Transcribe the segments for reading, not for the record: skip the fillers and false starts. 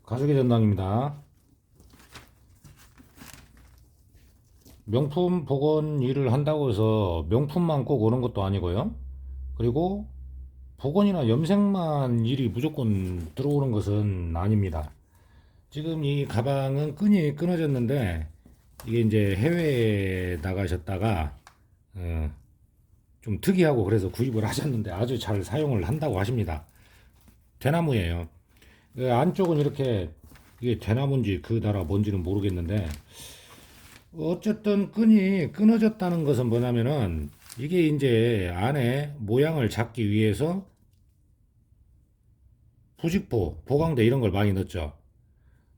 가족의 전당입니다. 명품 복원 일을 한다고 해서 명품만 꼭 오는 것도 아니고요. 그리고 복원이나 염색만 일이 무조건 들어오는 것은 아닙니다. 지금 이 가방은 끈이 끊어졌는데 이게 이제 해외에 나가셨다가 좀 특이하고 그래서 구입을 하셨는데 아주 잘 사용을 한다고 하십니다. 대나무예요. 그 안쪽은 이렇게 이게 대나무인지 그 나라 뭔지는 모르겠는데 어쨌든 끈이 끊어졌다는 것은 뭐냐면은 이게 이제 안에 모양을 잡기 위해서 부직포, 보강대 이런 걸 많이 넣었죠.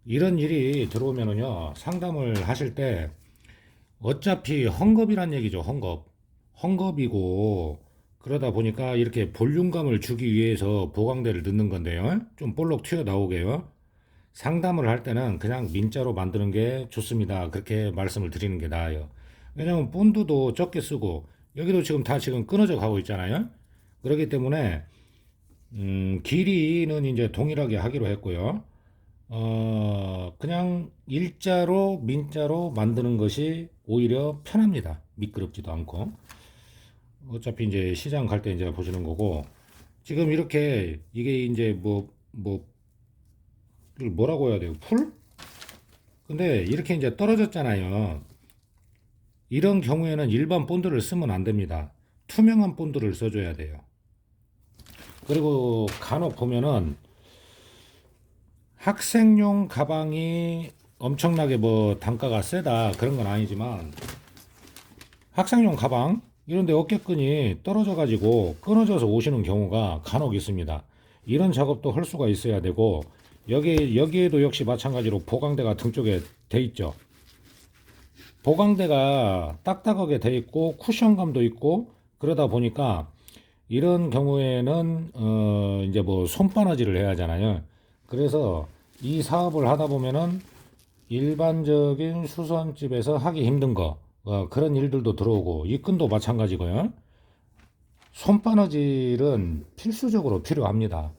이런 일이 들어오면은요, 상담을 하실 때 어차피 헝겊이란 얘기죠, 헝겊. 헝겊이고 그러다 보니까 이렇게 볼륨감을 주기 위해서 보강대를 넣는 건데요. 좀 볼록 튀어나오게요. 상담을 할 때는 그냥 민자로 만드는 게 좋습니다. 그렇게 말씀을 드리는 게 나아요. 왜냐면 본드도 적게 쓰고 여기도 지금 다 지금 끊어져 가고 있잖아요. 그렇기 때문에 길이는 이제 동일하게 하기로 했고요. 그냥 일자로 민자로 만드는 것이 오히려 편합니다. 미끄럽지도 않고. 어차피 이제 시장 갈 때 이제 보시는 거고 지금 이렇게 이게 이제 이걸 뭐라고 해야 돼요? 풀? 근데 이렇게 이제 떨어졌잖아요. 이런 경우에는 일반 본드를 쓰면 안 됩니다. 투명한 본드를 써줘야 돼요. 그리고 간혹 보면은 학생용 가방이 엄청나게 뭐 단가가 세다 그런 건 아니지만 학생용 가방 이런데 어깨끈이 떨어져 가지고 끊어져서 오시는 경우가 간혹 있습니다. 이런 작업도 할 수가 있어야 되고 여기에도 역시 마찬가지로 보강대가 등 쪽에 돼 있죠. 보강대가 딱딱하게 돼 있고 쿠션감도 있고 그러다 보니까 이런 경우에는 이제 뭐 손바느질을 해야 하잖아요. 그래서 이 사업을 하다 보면은 일반적인 수선집에서 하기 힘든 거 그런 일들도 들어오고 이 끈도 마찬가지고요. 손바느질은 필수적으로 필요합니다.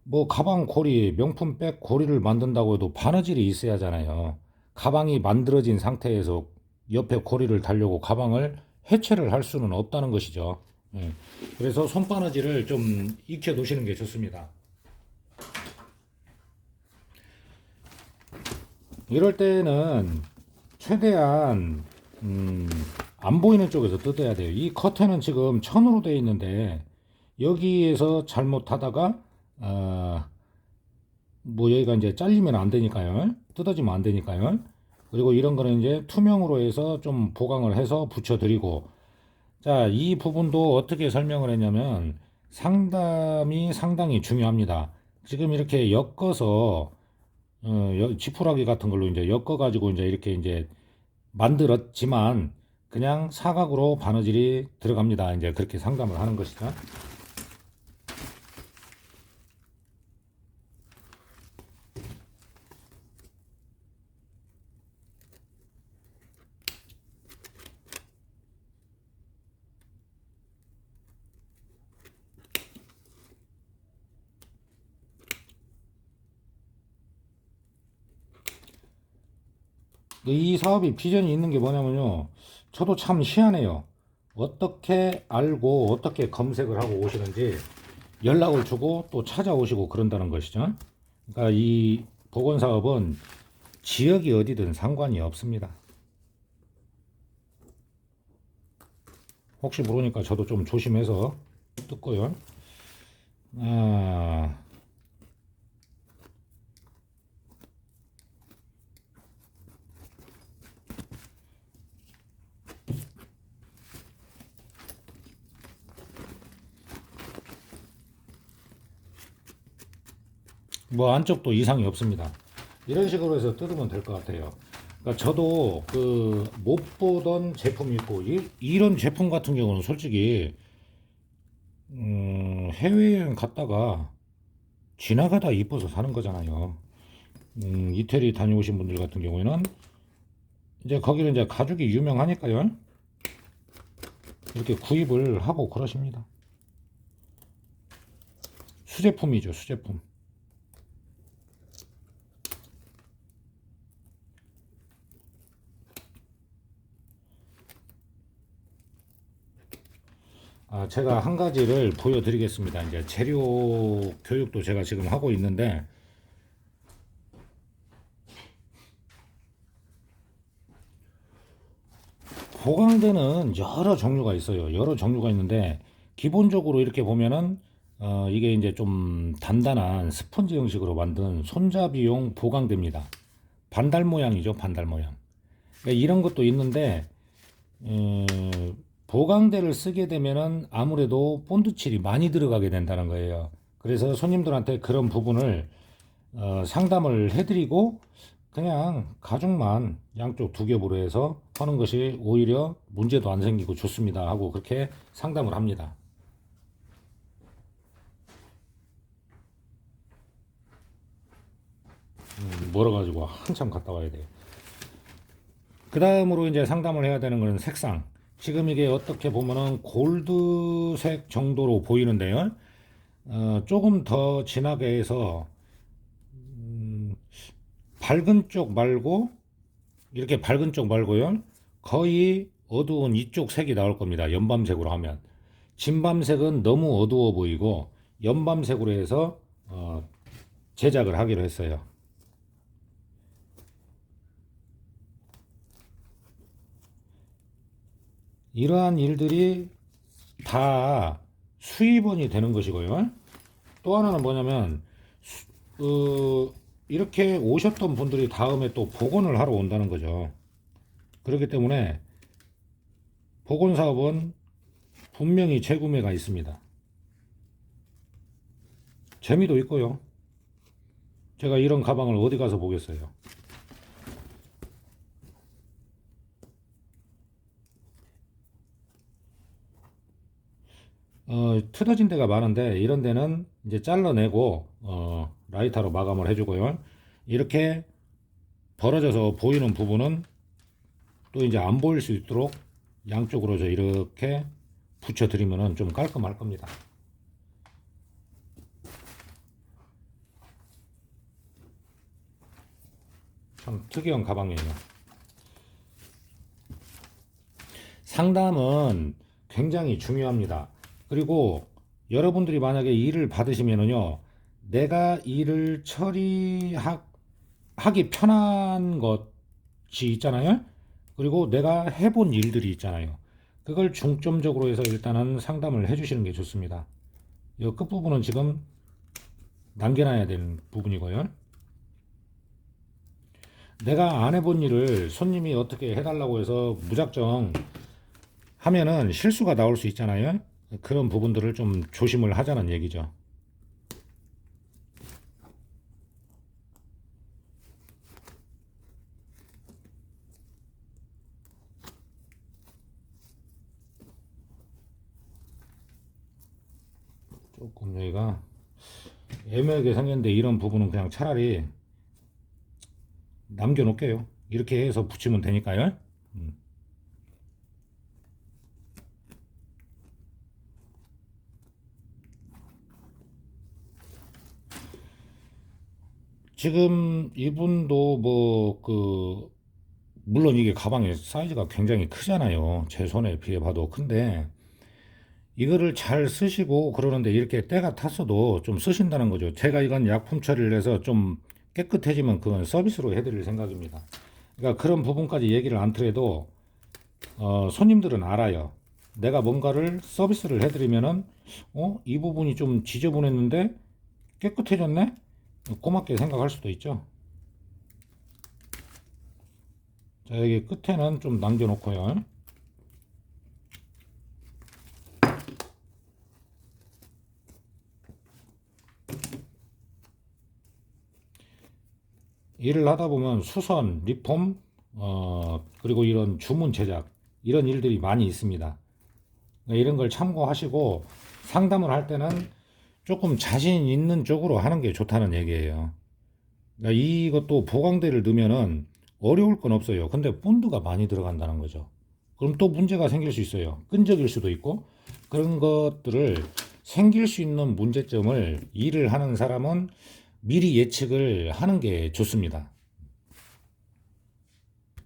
뭐 가방 고리, 명품 백 고리를 만든다고 해도 바느질이 있어야 하잖아요. 가방이 만들어진 상태에서 옆에 고리를 달려고 가방을 해체를 할 수는 없다는 것이죠. 예. 그래서 손바느질을 좀 익혀 놓으시는 게 좋습니다. 이럴 때는 최대한 안 보이는 쪽에서 뜯어야 돼요. 이 커튼은 지금 천으로 되어 있는데 여기에서 잘못하다가 뭐 여기가 이제 잘리면 안 되니까요. 뜯어지면 안 되니까요. 그리고 이런 거는 이제 투명으로 해서 좀 보강을 해서 붙여드리고 자, 이 부분도 어떻게 설명을 했냐면 상담이 상당히 중요합니다. 지금 이렇게 엮어서 지푸라기 같은 걸로 이제 엮어 가지고 이제 이렇게 이제 만들었지만 그냥 사각으로 바느질이 들어갑니다. 이제 그렇게 상담을 하는 것이죠. 이 사업이 비전이 있는 게 뭐냐면요. 저도 참 희한해요. 어떻게 알고 어떻게 검색을 하고 오시는지 연락을 주고 또 찾아오시고 그런다는 것이죠. 그러니까 이 보건 사업은 지역이 어디든 상관이 없습니다. 혹시 모르니까 저도 좀 조심해서 뜯고요. 아, 뭐 안쪽도 이상이 없습니다. 이런 식으로 해서 뜯으면 될 것 같아요. 그러니까 저도 그 못 보던 제품이 있고 이런 제품 같은 경우는 솔직히 해외여행 갔다가 지나가다 이뻐서 사는 거잖아요. 이태리 다녀오신 분들 같은 경우에는 이제 거기는 이제 가죽이 유명하니까요. 이렇게 구입을 하고 그러십니다. 수제품이죠, 수제품. 제가 한 가지를 보여드리겠습니다. 이제 재료 교육도 제가 지금 하고 있는데, 보강대는 여러 종류가 있어요. 여러 종류가 있는데, 기본적으로 이렇게 보면은, 이게 이제 좀 단단한 스펀지 형식으로 만든 손잡이용 보강대입니다. 반달 모양이죠, 반달 모양. 그러니까 이런 것도 있는데, 어, 보강대를 쓰게 되면은 아무래도 본드칠이 많이 들어가게 된다는 거예요. 그래서 손님들한테 그런 부분을 상담을 해드리고 그냥 가죽만 양쪽 두 겹으로 해서 하는 것이 오히려 문제도 안 생기고 좋습니다 하고 그렇게 상담을 합니다. 멀어가지고 한참 갔다 와야 돼요. 그 다음으로 이제 상담을 해야 되는 것은 색상. 지금 이게 어떻게 보면은 골드색 정도로 보이는데요. 조금 더 진하게 해서 밝은 쪽 말고 이렇게 밝은 쪽 말고요. 거의 어두운 이쪽 색이 나올 겁니다. 연밤색으로 하면. 진밤색은 너무 어두워 보이고 연밤색으로 해서 제작을 하기로 했어요. 이러한 일들이 다 수입원이 되는 것이고요. 또 하나는 뭐냐면 이렇게 오셨던 분들이 다음에 또 복원을 하러 온다는 거죠. 그렇기 때문에 복원 사업은 분명히 재구매가 있습니다. 재미도 있고요. 제가 이런 가방을 어디 가서 보겠어요. 틀어진 데가 많은데 이런 데는 이제 잘라내고 라이터로 마감을 해주고요. 이렇게 벌어져서 보이는 부분은 또 이제 안 보일 수 있도록 양쪽으로 이렇게 붙여드리면 좀 깔끔할 겁니다. 참 특이한 가방이에요. 상담은 굉장히 중요합니다. 그리고 여러분들이 만약에 일을 받으시면은요, 내가 일을 처리하기 편한 것이 있잖아요. 그리고 내가 해본 일들이 있잖아요. 그걸 중점적으로 해서 일단은 상담을 해주시는 게 좋습니다. 이 끝부분은 지금 남겨놔야 되는 부분이고요. 내가 안 해본 일을 손님이 어떻게 해달라고 해서 무작정 하면은 실수가 나올 수 있잖아요. 그런 부분들을 좀 조심을 하자는 얘기죠. 조금 여기가 애매하게 생겼는데 이런 부분은 그냥 차라리 남겨 놓을게요. 이렇게 해서 붙이면 되니까요. 지금 이분도 물론 이게 가방의 사이즈가 굉장히 크잖아요. 제 손에 비해 봐도 큰데 이거를 잘 쓰시고 그러는데 이렇게 때가 탔어도 좀 쓰신다는 거죠. 제가 이건 약품 처리를 해서 좀 깨끗해지면 그건 서비스로 해드릴 생각입니다. 그러니까 그런 부분까지 얘기를 안 드려도 손님들은 알아요. 내가 뭔가를 서비스를 해드리면은 이 부분이 좀 지저분했는데 깨끗해졌네? 고맙게 생각할 수도 있죠. 자, 여기 끝에는 좀 남겨놓고요. 일을 하다 보면 수선, 리폼, 그리고 이런 주문 제작, 이런 일들이 많이 있습니다. 이런 걸 참고하시고 상담을 할 때는 조금 자신 있는 쪽으로 하는 게 좋다는 얘기예요. 그러니까 이것도 보강대를 넣으면은 어려울 건 없어요. 근데 본드가 많이 들어간다는 거죠. 그럼 또 문제가 생길 수 있어요. 끈적일 수도 있고 그런 것들을 생길 수 있는 문제점을 일을 하는 사람은 미리 예측을 하는 게 좋습니다.